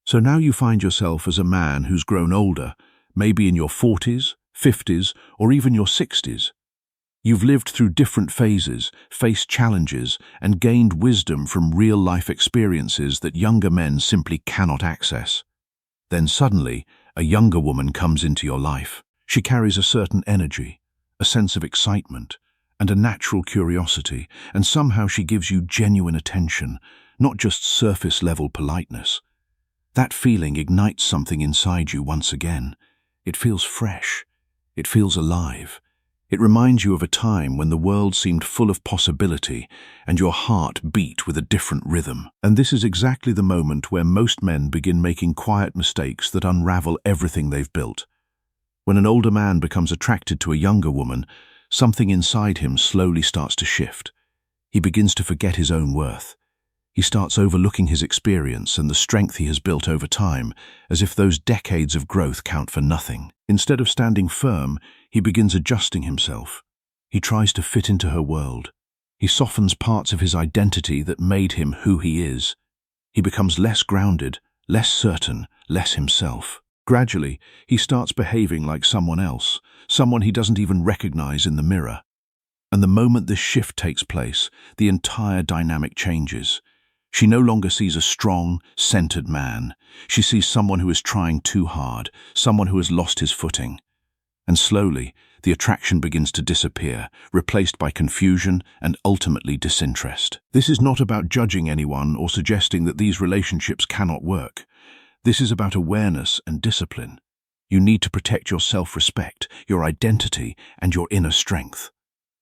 So now you find yourself as a man who's grown older, maybe in your 40s, 50s, or even your 60s. You've lived through different phases, faced challenges, and gained wisdom from real-life experiences that younger men simply cannot access. Then suddenly, a younger woman comes into your life. She carries a certain energy, a sense of excitement, and a natural curiosity, and somehow she gives you genuine attention, not just surface-level politeness. That feeling ignites something inside you once again. It feels fresh. It feels alive. It reminds you of a time when the world seemed full of possibility and your heart beat with a different rhythm. And this is exactly the moment where most men begin making quiet mistakes that unravel everything they've built. When an older man becomes attracted to a younger woman, something inside him slowly starts to shift. He begins to forget his own worth. He starts overlooking his experience and the strength he has built over time, as if those decades of growth count for nothing. Instead of standing firm, he begins adjusting himself. He tries to fit into her world. He softens parts of his identity that made him who he is. He becomes less grounded, less certain, less himself. Gradually, he starts behaving like someone else, someone he doesn't even recognize in the mirror. And the moment this shift takes place, the entire dynamic changes. She no longer sees a strong, centered man. She sees someone who is trying too hard, someone who has lost his footing. And slowly, the attraction begins to disappear, replaced by confusion and ultimately disinterest. This is not about judging anyone or suggesting that these relationships cannot work. This is about awareness and discipline. You need to protect your self-respect, your identity, and your inner strength.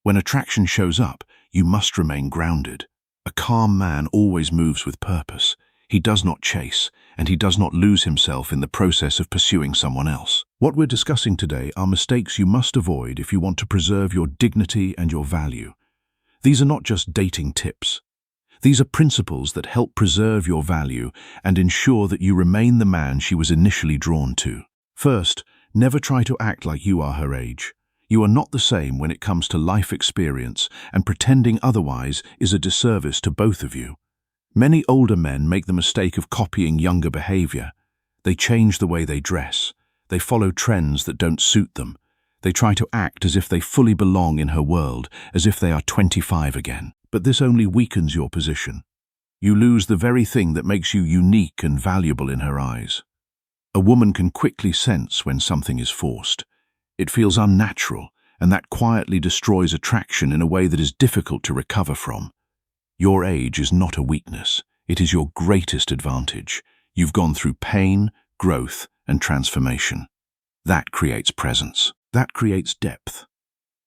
When attraction shows up, you must remain grounded. A calm man always moves with purpose. He does not chase, and he does not lose himself in the process of pursuing someone else. What we're discussing today are mistakes you must avoid if you want to preserve your dignity and your value. These are not just dating tips. These are principles that help preserve your value and ensure that you remain the man she was initially drawn to. First, never try to act like you are her age. You are not the same when it comes to life experience, and pretending otherwise is a disservice to both of you. Many older men make the mistake of copying younger behavior. They change the way they dress. They follow trends that don't suit them. They try to act as if they fully belong in her world, as if they are 25 again. But this only weakens your position. You lose the very thing that makes you unique and valuable in her eyes. A woman can quickly sense when something is forced. It feels unnatural, and that quietly destroys attraction in a way that is difficult to recover from. Your age is not a weakness. It is your greatest advantage. You've gone through pain, growth, and transformation. That creates presence. That creates depth.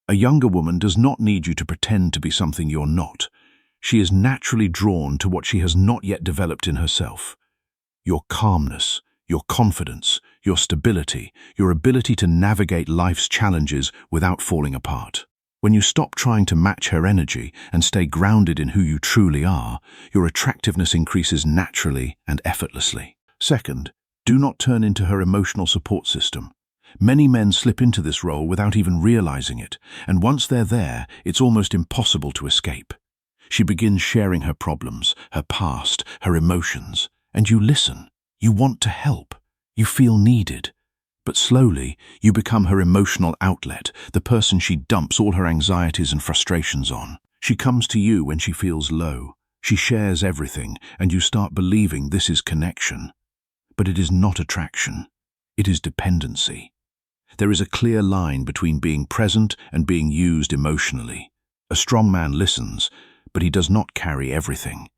A younger woman does not need you to pretend to be something you're not. She is naturally drawn to what she has not yet developed in herself. Your calmness, your confidence, your stability, your ability to navigate life's challenges without falling apart. When you stop trying to match her energy and stay grounded in who you truly are, your attractiveness increases naturally and effortlessly. Second, do not turn into her emotional support system. Many men slip into this role without even realizing it, and once they're there, it's almost impossible to escape. She begins sharing her problems, her past, her emotions, and you listen. You want to help. You feel needed. But slowly, you become her emotional outlet, the person she dumps all her anxieties and frustrations on. She comes to you when she feels low. She shares everything, and you start believing this is connection. But it is not attraction. It is dependency. There is a clear line between being present and being used emotionally. A strong man listens, but he does not carry everything.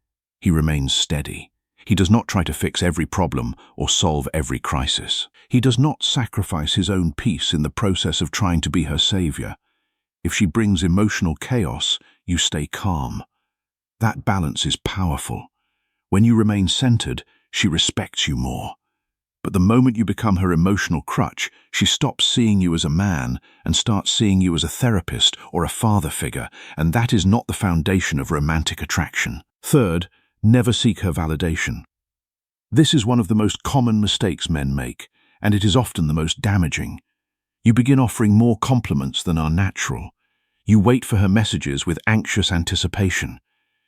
He remains steady. He does not try to fix every problem or solve every crisis. He does not sacrifice his own peace in the process of trying to be her savior. If she brings emotional chaos, you stay calm. That balance is powerful. When you remain centered, she respects you more. But the moment you become her emotional crutch, she stops seeing you as a man and starts seeing you as a therapist or a father figure, and that is not the foundation of romantic attraction. Third, never seek her validation. This is one of the most common mistakes men make, and it is often the most damaging. You begin offering more compliments than are natural. You wait for her messages with anxious anticipation.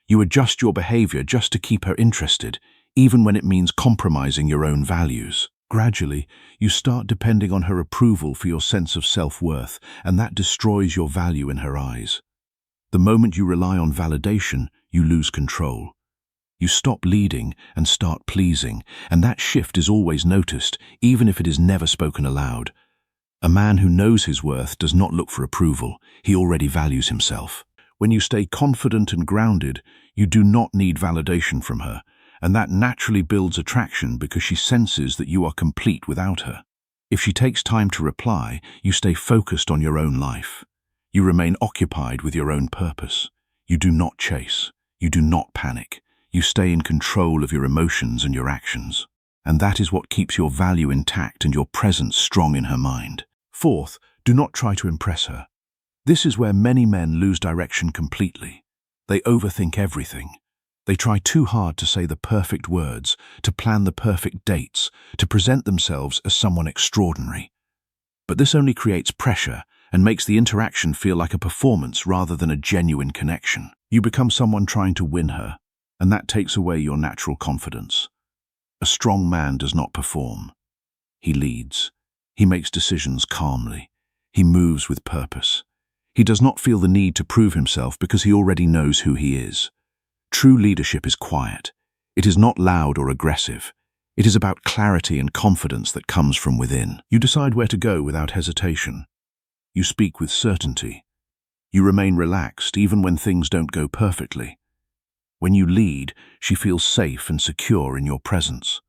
You adjust your behavior just to keep her interested, even when it means compromising your own values. Gradually, you start depending on her approval for your sense of self-worth, and that destroys your value in her eyes. The moment you rely on validation, you lose control. You stop leading and start pleasing, and that shift is always noticed, even if it is never spoken aloud. A man who knows his worth does not look for approval. He already values himself. When you stay confident and grounded, you do not need validation from her, and that naturally builds attraction because she senses that you are complete without her. If she takes time to reply, you stay focused on your own life. You remain occupied with your own purpose. You do not chase. You do not panic. You stay in control of your emotions and your actions. And that is what keeps your value intact and your presence strong in her mind. Fourth, do not try to impress her. This is where many men lose direction completely. They overthink everything. They try too hard to say the perfect words, to plan the perfect dates, to present themselves as someone extraordinary. But this only creates pressure and makes the interaction feel like a performance rather than a genuine connection. You become someone trying to win her, and that takes away your natural confidence. A strong man does not perform. He leads. He makes decisions calmly. He moves with purpose. He does not feel the need to prove himself because he already knows who he is. True leadership is quiet. It is not loud or aggressive. It is about clarity and confidence that comes from within. You decide where to go without hesitation. You speak with certainty. You remain relaxed even when things don't go perfectly. When you lead, she feels safe and secure in your presence.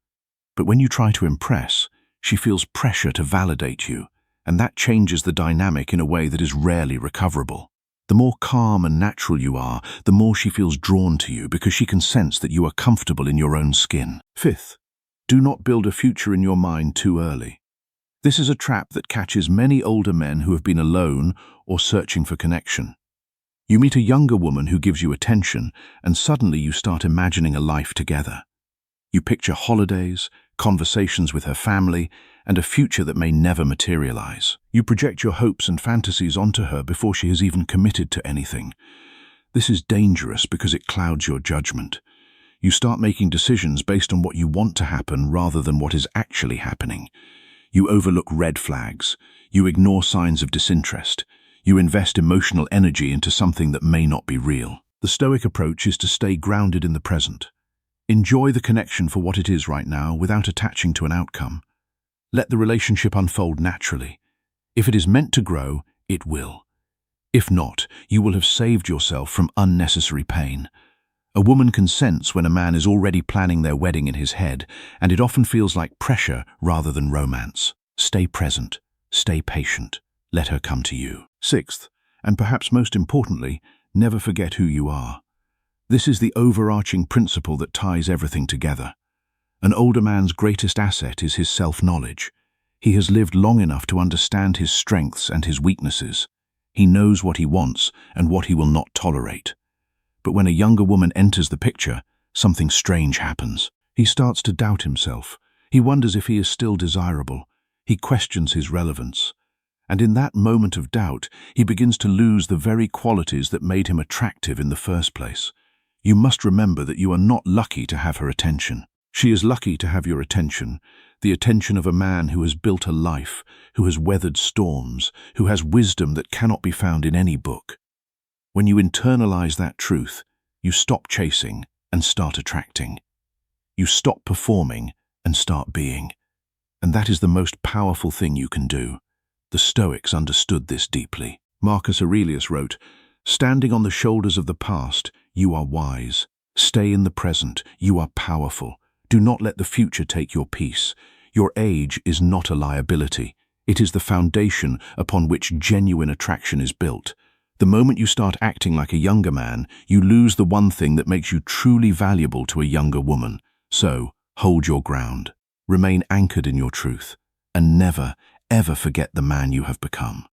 But when you try to impress, she feels pressure to validate you, and that changes the dynamic in a way that is rarely recoverable. The more calm and natural you are, the more she feels drawn to you because she can sense that you are comfortable in your own skin. Fifth, do not build a future in your mind too early. This is a trap that catches many older men who have been alone or searching for connection. You meet a younger woman who gives you attention, and suddenly you start imagining a life together. You picture holidays, conversations with her family, and a future that may never materialize. You project your hopes and fantasies onto her before she has even committed to anything. This is dangerous because it clouds your judgment. You start making decisions based on what you want to happen rather than what is actually happening. You overlook red flags. You ignore signs of disinterest. You invest emotional energy into something that may not be real. The Stoic approach is to stay grounded in the present. Enjoy the connection for what it is right now without attaching to an outcome. Let the relationship unfold naturally. If it is meant to grow, it will. If not, you will have saved yourself from unnecessary pain. A woman can sense when a man is already planning their wedding in his head, and it often feels like pressure rather than romance. Stay present. Stay patient. Let her come to you. Sixth, and perhaps most importantly, never forget who you are. This is the overarching principle that ties everything together. An older man's greatest asset is his self-knowledge. He has lived long enough to understand his strengths and his weaknesses. He knows what he wants and what he will not tolerate. But when a younger woman enters the picture, something strange happens. He starts to doubt himself. He wonders if he is still desirable. He questions his relevance. And in that moment of doubt, he begins to lose the very qualities that made him attractive in the first place. You must remember that you are not lucky to have her attention. She is lucky to have your attention, the attention of a man who has built a life, who has weathered storms, who has wisdom that cannot be found in any book. When you internalize that truth, you stop chasing and start attracting. You stop performing and start being. And that is the most powerful thing you can do. The Stoics understood this deeply. Marcus Aurelius wrote, "Standing on the shoulders of the past, you are wise. Stay in the present, you are powerful. Do not let the future take your peace. Your age is not a liability. It is the foundation upon which genuine attraction is built. The moment you start acting like a younger man, you lose the one thing that makes you truly valuable to a younger woman. So, hold your ground. Remain anchored in your truth. And never, ever forget the man you have become."